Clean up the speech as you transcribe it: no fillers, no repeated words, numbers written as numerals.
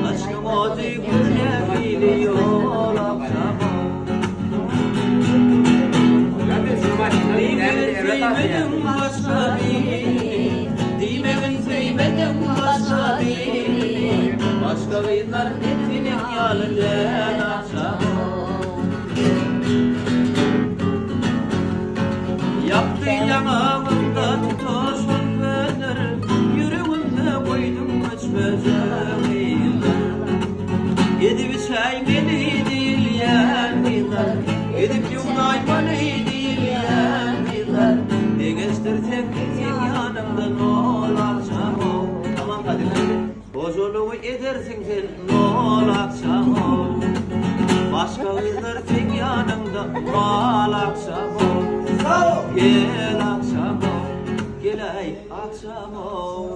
Aşkım o düğüne biliyor akşam. Değmedim başka biri, değmedim başka biri. Başka birler senin yanından akşam. Yaptı yanağımdan toşun bener, yüreğimde koydum açmacağıyla. Edip çaymeli değil yandılar, edip yumdaymalı değil yandılar. Degestir tepkitin yanımdan ol akşam ol. Tamam hadi bozuluğu edersin sen ol akşam ol. Başka kızlar sen yanımda ol akşam ol. Gel akşam ol, gel ay akşam ol.